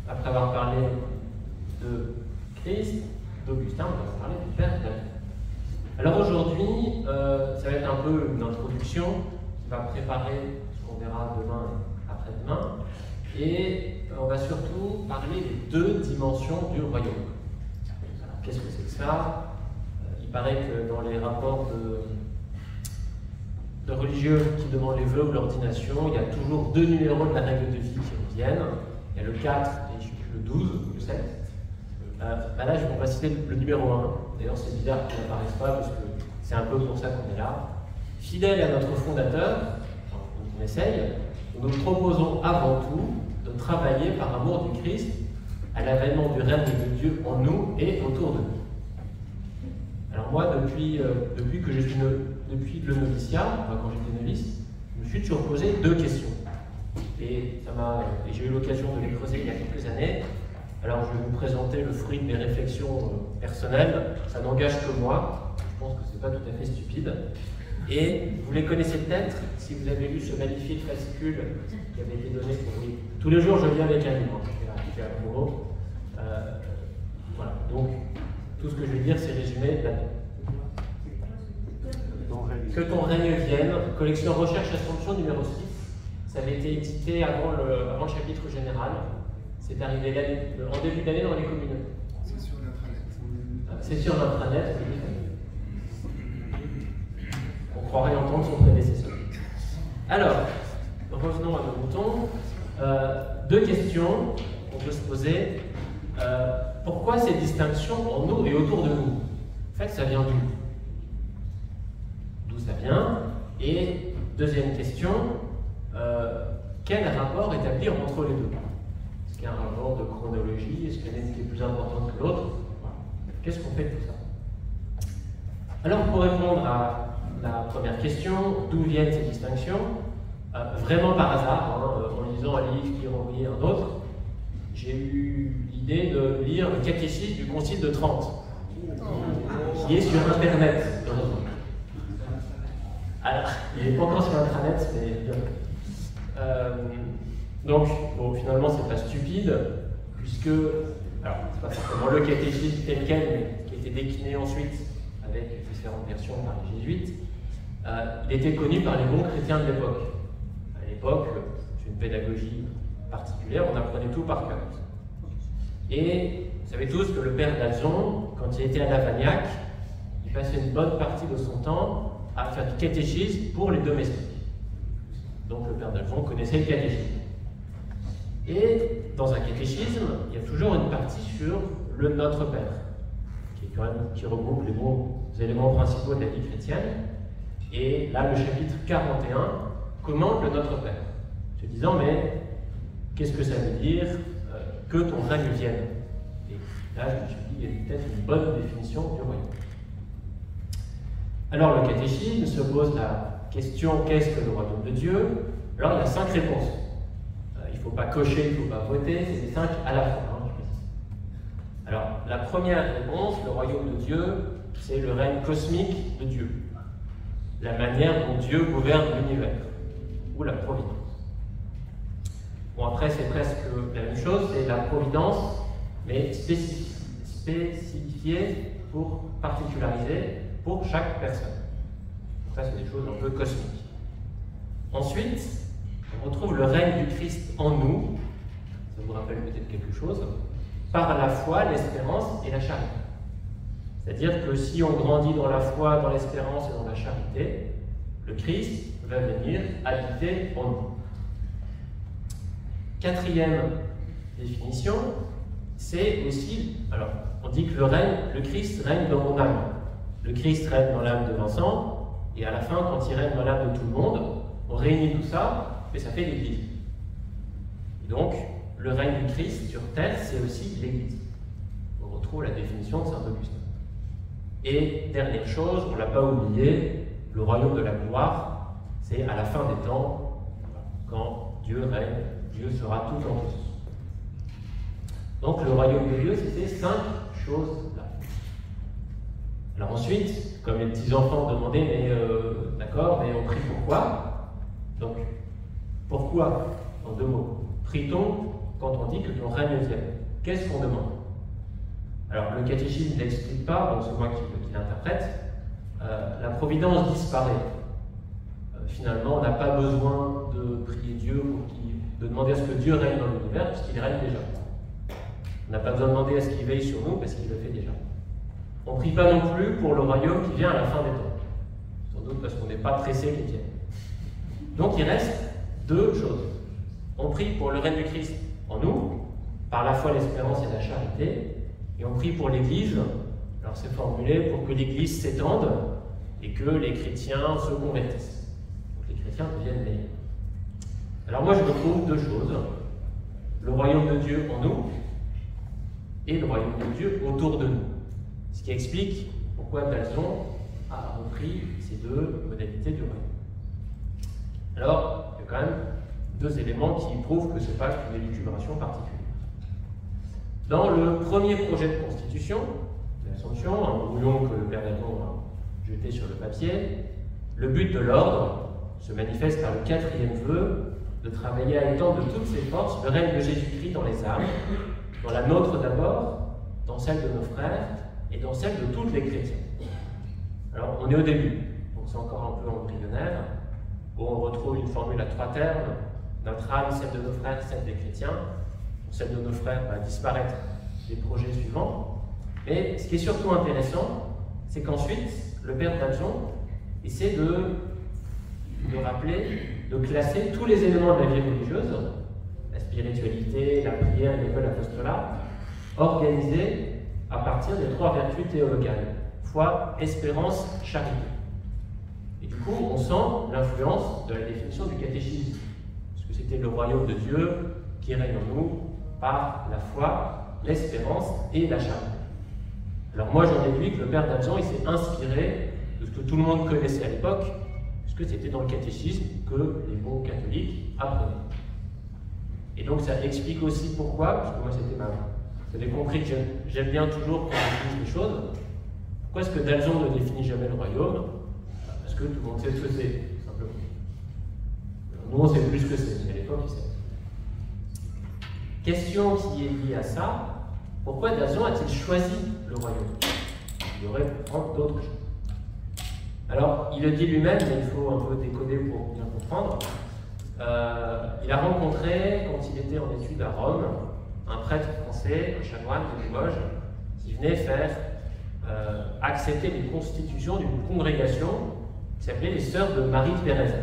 après avoir parlé de Christ, d'Augustin, on va parler du Père Dalzon. Alors aujourd'hui, ça va être un peu une introduction qui va préparer ce qu'on verra demain et après-demain. Et on va surtout parler des deux dimensions du royaume. Alors, qu'est-ce que c'est que ça? Il paraît que dans les rapports de religieux qui demandent les vœux ou l'ordination, il y a toujours deux numéros de la règle de vie qui reviennent. Il y a le 4 et je sais plus, le 12 ou le 7. Là, on va citer le numéro 1. D'ailleurs, c'est bizarre qu'il n'apparaisse pas parce que c'est un peu pour ça qu'on est là. Fidèle à notre fondateur, on essaye, nous nous proposons avant tout de travailler par amour du Christ à l'avènement du règne de Dieu en nous et autour de nous. Alors moi, depuis le noviciat, enfin quand j'étais novice, je me suis toujours posé deux questions. Et j'ai eu l'occasion de les creuser il y a quelques années. Alors je vais vous présenter le fruit de mes réflexions personnelles. Ça n'engage que moi. Je pense que c'est pas tout à fait stupide. Et vous les connaissez peut-être si vous avez lu ce magnifique fascicule qui avait été donné pour lui. Tous les jours, je viens avec un livre. Je à Moreau. Voilà. Donc, tout ce que je vais dire, c'est résumé là-dedans. Que ton règne vienne. Collection Recherche Assomption numéro 6. Ça avait été édité avant le chapitre général. C'est arrivé en début d'année dans les communautés. C'est sur l'intranet. C'est sur l'intranet, oui. On croirait entendre son prédécesseur. Alors, revenons à nos moutons. Deux questions qu'on peut se poser. Pourquoi ces distinctions en nous et autour de nous? En fait, ça vient d'où? D'où ça vient? Et deuxième question, quel rapport établir entre les deux? Est-ce qu'il y a un rapport de chronologie? Est-ce qu'il y en a une qui est plus importante que l'autre? Qu'est-ce qu'on fait de tout ça? Alors, pour répondre à la première question, d'où viennent ces distinctions? Vraiment par hasard, en lisant un livre qui renvoyait un autre, j'ai eu l'idée de lire le catéchisme du Concile de Trente, qui est sur Internet. Alors, il n'est pas encore sur Internet, mais bien. Donc, bon, finalement, c'est pas stupide, puisque, alors, c'est pas simplement le catéchisme tel quel, mais qui a été décliné ensuite avec différentes versions par les jésuites. Il était connu par les bons chrétiens de l'époque. À l'époque, c'est une pédagogie particulière, on apprenait tout par cœur. Et vous savez tous que le père Dalzon, quand il était à Lavagnac, il passait une bonne partie de son temps à faire du catéchisme pour les domestiques. Donc le père Dalzon connaissait le catéchisme. Et dans un catéchisme, il y a toujours une partie sur le Notre Père, qui regroupe les bons éléments principaux de la vie chrétienne. Et là, le chapitre 41 commente le Notre Père, se disant, mais qu'est-ce que ça veut dire que ton règne vienne? Et là, je me suis dit, il y a peut-être une bonne définition du royaume. Alors, le catéchisme se pose la question, qu'est-ce que le royaume de Dieu? Alors, il y a 5 réponses. Il ne faut pas cocher, il ne faut pas voter, c'est les 5 à la fois. Alors, la première réponse, le royaume de Dieu, c'est le règne cosmique de Dieu. La manière dont Dieu gouverne l'univers, ou la providence. Bon, après, c'est presque la même chose, c'est la providence, mais spécifiée pour particulariser pour chaque personne. Ça, c'est des choses un peu cosmiques. Ensuite, on retrouve le règne du Christ en nous, ça vous rappelle peut-être quelque chose, par la foi, l'espérance et la charité. C'est-à-dire que si on grandit dans la foi, dans l'espérance et dans la charité, le Christ va venir habiter en nous. Quatrième définition, c'est aussi, alors on dit que le Christ règne dans mon âme. Le Christ règne dans l'âme de Vincent, et à la fin, quand il règne dans l'âme de tout le monde, on réunit tout ça, et ça fait l'Église. Et donc, le règne du Christ sur terre, c'est aussi l'Église. On retrouve la définition de saint Augustin. Et dernière chose, on ne l'a pas oublié, le royaume de la gloire, c'est à la fin des temps, quand Dieu règne, Dieu sera tout en tous. Donc le royaume de Dieu, c'est ces 5 choses-là. Alors ensuite, comme les petits enfants demandaient, mais d'accord, mais on prie pourquoi? Donc, pourquoi? En 2 mots. Prie-t-on quand on dit que ton règne vienne? Qu'est-ce qu'on demande? Alors, le catéchisme n'explique pas, bon, c'est moi qui l'interprète, la providence disparaît. Finalement, on n'a pas besoin de prier Dieu de demander à ce que Dieu règne dans l'univers, puisqu'il règne déjà. On n'a pas besoin de demander à ce qu'il veille sur nous, parce qu'il le fait déjà. On ne prie pas non plus pour le royaume qui vient à la fin des temps. Sans doute parce qu'on n'est pas pressé qu'il vienne. Donc il reste deux choses. On prie pour le règne du Christ en nous, par la foi, l'espérance et la charité, et on prie pour l'Église, alors c'est formulé pour que l'Église s'étende et que les chrétiens se convertissent. Donc les chrétiens deviennent meilleurs. Alors moi je retrouve deux choses, le royaume de Dieu en nous et le royaume de Dieu autour de nous. Ce qui explique pourquoi Dalzon a repris ces deux modalités du royaume. Alors, il y a quand même deux éléments qui prouvent que ce n'est pas une élucubration particulière. Dans le premier projet de constitution, l'Assomption, un brouillon que le père Dalzon a jeté sur le papier, le but de l'ordre se manifeste par le quatrième vœu de travailler à étendre de toutes ses forces le règne de Jésus-Christ dans les âmes, dans la nôtre d'abord, dans celle de nos frères et dans celle de tous les chrétiens. Alors, on est au début, donc c'est encore un peu embryonnaire, où on retrouve une formule à trois termes, notre âme, celle de nos frères, celle des chrétiens. Celle de nos frères va disparaître des projets suivants. Mais ce qui est surtout intéressant, c'est qu'ensuite, le père Dalzon essaie de rappeler, de classer tous les éléments de la vie religieuse, la spiritualité, la prière, l'école, l'apostolat, organisés à partir des trois vertus théologales, foi, espérance, charité. Et du coup, on sent l'influence de la définition du catéchisme, parce que c'était le royaume de Dieu qui règne en nous par la foi, l'espérance et la charité. Alors moi, j'en déduis que le père Dalzon, il s'est inspiré de ce que tout le monde connaissait à l'époque, puisque c'était dans le catéchisme que les bons catholiques apprenaient. Et donc ça explique aussi pourquoi, parce que moi c'était ma... Vous avez compris que j'aime bien toujours qu'on définisse les choses. Pourquoi est-ce que Dalzon ne définit jamais le royaume? Parce que tout le monde sait ce que c'est, tout simplement. Nous, on sait plus ce que c'est, mais à l'époque, ils savaient. Question qui est liée à ça, pourquoi Dalzon a-t-il choisi le royaume? Il aurait pu prendre d'autres choses. Alors, il le dit lui-même, mais il faut un peu décoder pour bien comprendre. Il a rencontré, quand il était en études à Rome, un prêtre français, un chanoine de Limoges, qui venait faire accepter les constitutions d'une congrégation qui s'appelait les Sœurs de Marie-Thérèse.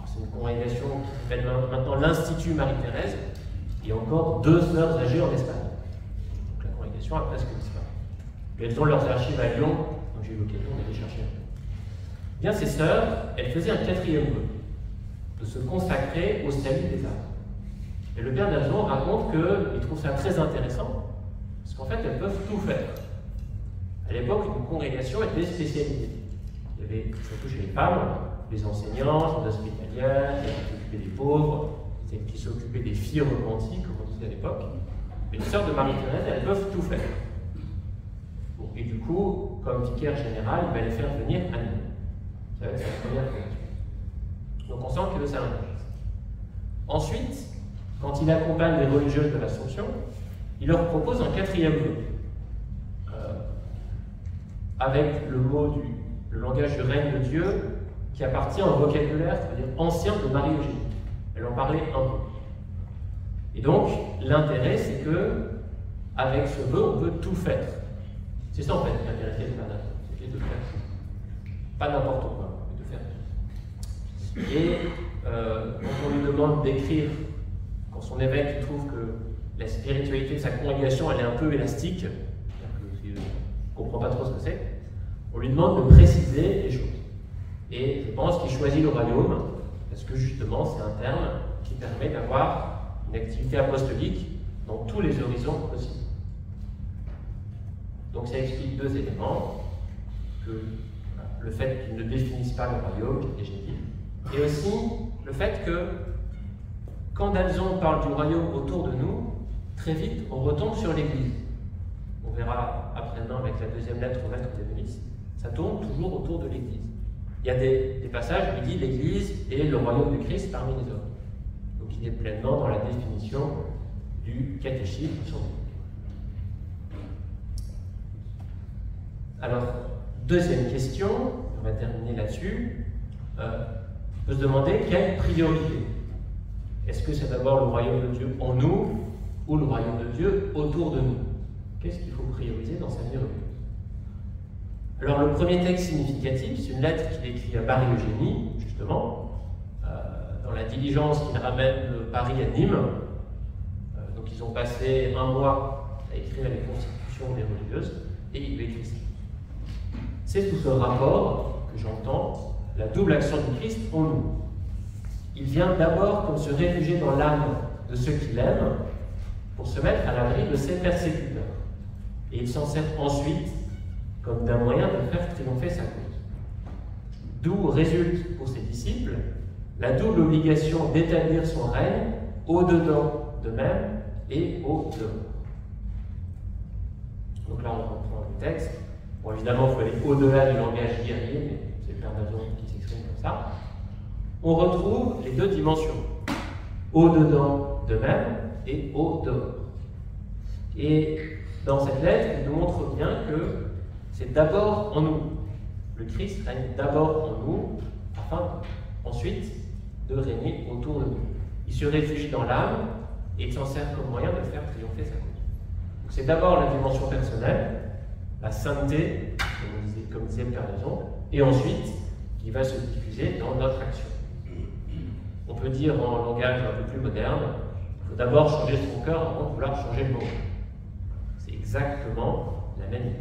C'est une congrégation qui s'appelle maintenant l'Institut Marie-Thérèse, et encore deux sœurs âgées en Espagne. Donc la congrégation a presque disparu. Mais elles ont leurs archives à Lyon, donc j'ai eu l'occasion d'aller chercher un peu. Bien, ces sœurs, elles faisaient un quatrième vœu, de se consacrer au salut des âmes. Et le père Dalzon raconte qu'il trouve ça très intéressant, parce qu'en fait, elles peuvent tout faire. À l'époque, une congrégation était spécialisée. Il y avait, surtout chez les femmes, les enseignants, les hospitalières, celles qui s'occupaient des pauvres, celles qui s'occupaient des filles repenties, comme on disait à l'époque. Mais les sœurs de Marie-Thérèse, elles peuvent tout faire. Bon, et du coup, comme vicaire général, il va les faire venir à Nîmes. Ça va être sa première congrégation. Donc on sent que ça l'intéresse. Ensuite, quand il accompagne les religieuses de l'Assomption, il leur propose un quatrième vœu. Avec le mot le langage du règne de Dieu qui appartient au vocabulaire, c'est-à-dire ancien de Marie-Eugénie. Elle en parlait un peu. Et donc, l'intérêt, c'est que, avec ce vœu, on peut tout faire. C'est ça en fait qui intéressait le Père, c'était de faire. Pas n'importe quoi, mais de faire. Et quand on lui demande d'écrire, quand son évêque trouve que la spiritualité de sa congrégation elle est un peu élastique, on ne comprend pas trop ce que c'est, on lui demande de préciser les choses. Et je pense qu'il choisit le royaume parce que justement c'est un terme qui permet d'avoir une activité apostolique dans tous les horizons possibles. Donc ça explique deux éléments, que le fait qu'il ne définisse pas le royaume, qui est génial, et aussi le fait que quand Dalzon parle du royaume autour de nous, très vite on retombe sur l'Église. On verra après-demain avec la deuxième lettre au maître d'Église, ça tourne toujours autour de l'Église. Il y a des passages où il dit l'Église est le royaume du Christ parmi les hommes. Donc il est pleinement dans la définition du catéchisme sur l'époque. Alors, deuxième question, on va terminer là-dessus. On peut se demander quelle priorité. Est-ce que c'est d'abord le royaume de Dieu en nous ou le royaume de Dieu autour de nous? Qu'est-ce qu'il faut prioriser dans sa vie religieuse? Alors, le premier texte significatif, c'est une lettre qu'il écrit à Marie-Eugénie, justement, dans la diligence qui ramène de Paris à Nîmes. Donc, ils ont passé un mois à écrire les constitutions des religieuses, et il lui écrit ça. C'est sous ce rapport que j'entends la double action du Christ en nous. Il vient d'abord comme se réfugier dans l'âme de ceux qui l'aiment, pour se mettre à l'abri de ses persécuteurs. Et il s'en sert ensuite comme d'un moyen de faire triompher sa cause. D'où résulte pour ses disciples la double obligation d'établir son règne au-dedans d'eux-mêmes et au-dehors. Donc là, on reprend le texte. Bon, évidemment, il faut aller au-delà du langage guerrier, mais c'est le Père d'Avion qui s'exprime comme ça. On retrouve les deux dimensions, au-dedans d'eux-mêmes et au-dehors. Et dans cette lettre, il nous montre bien que c'est d'abord en nous. Le Christ règne d'abord en nous, afin ensuite de régner autour de nous. Il se réfugie dans l'âme et il s'en sert comme moyen de faire triompher sa cause. Donc c'est d'abord la dimension personnelle, la sainteté, comme disait le Père Raison, et ensuite qui va se diffuser dans notre action. On peut dire en langage un peu plus moderne, il faut d'abord changer son cœur avant de vouloir changer le monde. C'est exactement la même idée.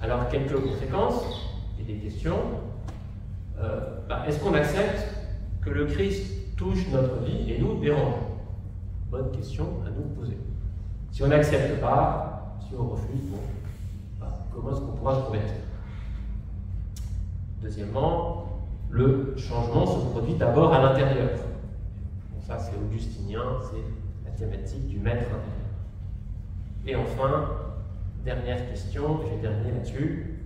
Alors, quelques conséquences et des questions. Est-ce qu'on accepte que le Christ touche notre vie et nous dérange? Bonne question à nous poser. Si on n'accepte pas, si on refuse, comment est-ce qu'on pourra se convertir? Deuxièmement, le changement se produit d'abord à l'intérieur. Bon, ça, c'est augustinien, c'est la thématique du maître intérieur. Et enfin, dernière question, je vais terminer là-dessus.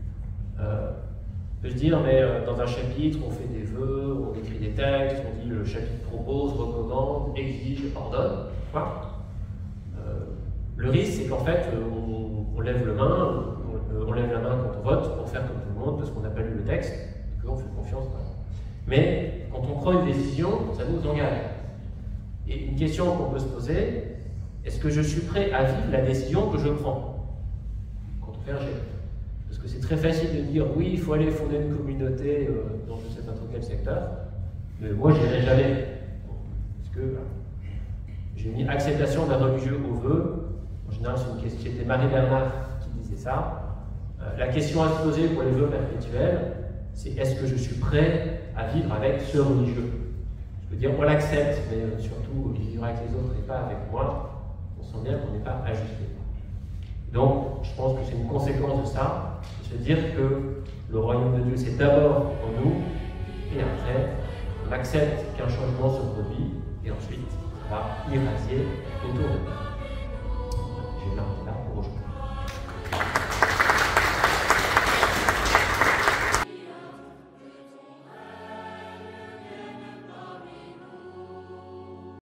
On peut se dire, mais dans un chapitre, on fait des vœux, on écrit des textes, on dit le chapitre propose, recommande, exige, ordonne. Quoi. Le risque, c'est qu'en fait, on lève la main quand on vote pour faire comme tout le monde parce qu'on n'a pas lu le texte et qu'on fait confiance. Mais quand on prend une décision, ça nous engage. Et une question qu'on peut se poser, est-ce que je suis prêt à vivre la décision que je prends quand on fait un GEP? Parce que c'est très facile de dire oui, il faut aller fonder une communauté dans je ne sais pas trop quel secteur, mais moi je n'irai jamais. Parce que j'ai mis acceptation d'un religieux au vœu. En général, c'est une question. C'était Marie Bernard qui disait ça. La question à se poser pour les vœux perpétuels, c'est est-ce que je suis prêt à vivre avec ce religieux? Je veux dire, on l'accepte, mais surtout, il vivra avec les autres et pas avec moi. On sent bien qu'on n'est pas ajusté. Donc, je pense que c'est une conséquence de ça, de se dire que le royaume de Dieu, c'est d'abord en nous, et après, on accepte qu'un changement se produit, et ensuite, on va irradier autour de nous.